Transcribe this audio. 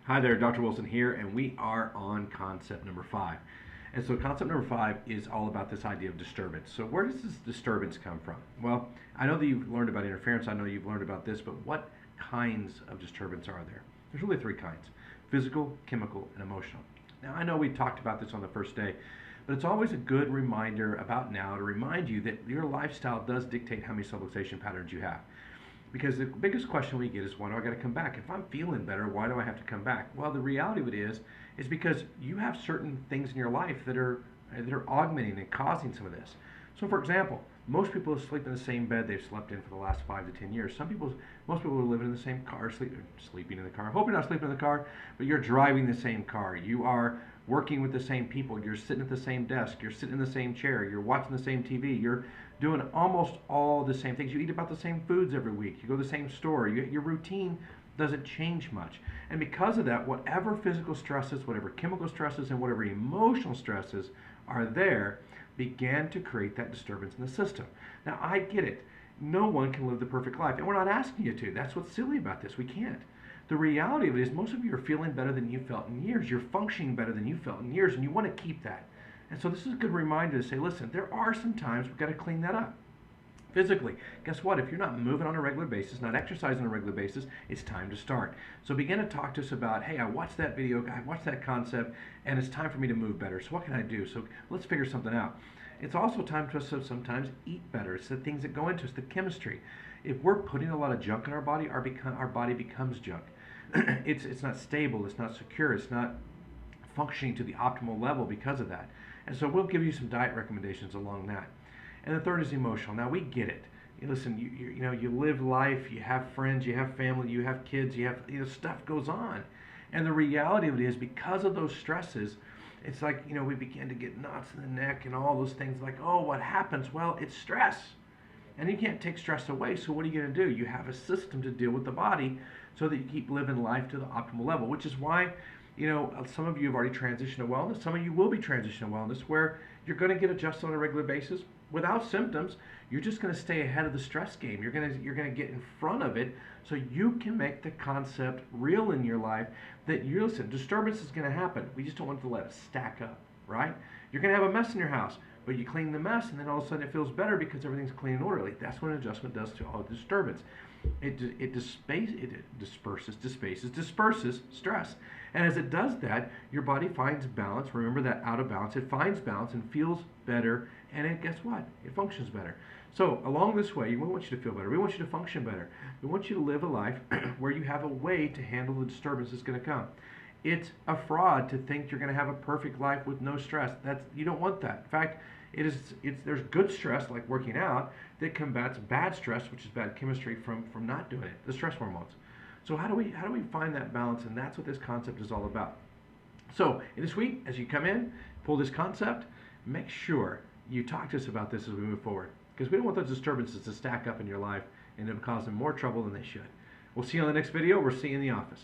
Hi there, Dr. Wilson here, and we are on concept number 5. And so concept number 5 is all about this idea of disturbance. So where does this disturbance come from? Well, I know that you've learned about interference, I know you've learned about this, but what kinds of disturbance are there? There's really 3 kinds: physical, chemical, and emotional. Now, I know we talked about this on the first day, but it's always a good reminder about now to remind you that your lifestyle does dictate how many subluxation patterns you have. Because the biggest question we get is, why do I got to come back? If I'm feeling better, why do I have to come back? Well, the reality of it is because you have certain things in your life that are augmenting and causing some of this. So, for example, most people sleep in the same bed they've slept in for the last 5 to 10 years. Most people are living in the same car, sleeping in the car. I hope you're not sleeping in the car, but you're driving the same car. You are working with the same people. You're sitting at the same desk. You're sitting in the same chair. You're watching the same TV. You're doing almost all the same things. You eat about the same foods every week. You go to the same store. Your routine doesn't change much. And because of that, whatever physical stresses, whatever chemical stresses, and whatever emotional stresses are there, began to create that disturbance in the system. Now, I get it. No one can live the perfect life, and we're not asking you to. That's what's silly about this. We can't. The reality of it is most of you are feeling better than you felt in years. You're functioning better than you felt in years, and you want to keep that. And so this is a good reminder to say, listen, there are some times we've got to clean that up. Physically, guess what? If you're not moving on a regular basis, not exercising on a regular basis, it's time to start. So begin to talk to us about, hey, I watched that video, I watched that concept, and it's time for me to move better. So what can I do? So let's figure something out. It's also time to sometimes eat better. It's the things that go into us, the chemistry. If we're putting a lot of junk in our body, our body becomes junk. It's not stable, it's not secure, it's not functioning to the optimal level because of that. And so we'll give you some diet recommendations along that. And the third is emotional. Now, we get it. Listen, you live life, you have friends, you have family, you have kids, stuff goes on. And the reality of it is, because of those stresses, it's like, we begin to get knots in the neck and all those things like, oh, what happens? Well, it's stress. And you can't take stress away, so what are you going to do? You have a system to deal with the body so that you keep living life to the optimal level, which is why, some of you have already transitioned to wellness. Some of you will be transitioning to wellness, where you're going to get adjusted on a regular basis without symptoms. You're just going to stay ahead of the stress game. You're going to get in front of it so you can make the concept real in your life that listen, disturbance is going to happen. We just don't want to let it stack up, right? You're going to have a mess in your house, but you clean the mess, and then all of a sudden it feels better because everything's clean and orderly. That's what an adjustment does to all disturbance. It disperses stress. And as it does that, your body finds balance. Remember that out of balance, it finds balance and feels better, and guess what? It functions better. So along this way, we want you to feel better. We want you to function better. We want you to live a life where you have a way to handle the disturbance that's going to come. It's a fraud to think you're going to have a perfect life with no stress. You don't want that. In fact, there's good stress, like working out, that combats bad stress, which is bad chemistry from not doing it, the stress hormones. So how do we find that balance? And that's what this concept is all about. So in this week, as you come in, pull this concept, make sure you talk to us about this as we move forward, because we don't want those disturbances to stack up in your life and end up causing more trouble than they should. We'll see you on the next video. We'll see you in the office.